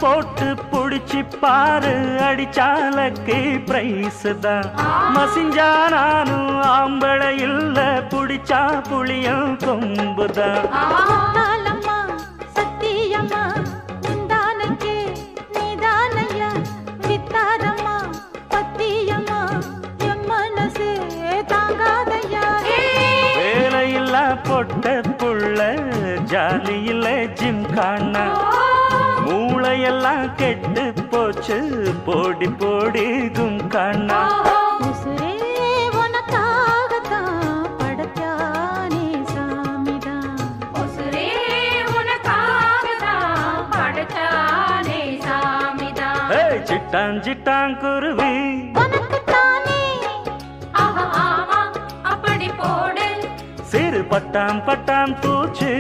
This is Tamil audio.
போட்டு புடிச்சு பாரு அடிச்சாலக்கு பிரைஸ் தான் மசிஞ்சா நானும் ஆம்பளை இல்ல புடிச்சா புளியும் கொம்புதான் சத்தியம்மா உண்டானக்கே நீதானையா வித்தாரம்மா பத்தியம்மா என் மனசே தாங்காதையா வேலையில்லா பொட்ட புள்ள ஜாலியில ஜிம் காணா மூளையெல்லாம் கெட்டு போச்சு போடி போடி கும்கானா உசுரே உனக்காகத்தான் படைச்சானே சாமிதான் உசுரே உனக்காகத்தான் படைச்சானே சாமிதான் சிட்டான் சிட்டான் குருவி உனக்குத்தானே ஆஹா ஆமா அப்படி போடு சிறு பட்டாம் பட்டாம் பூச்சு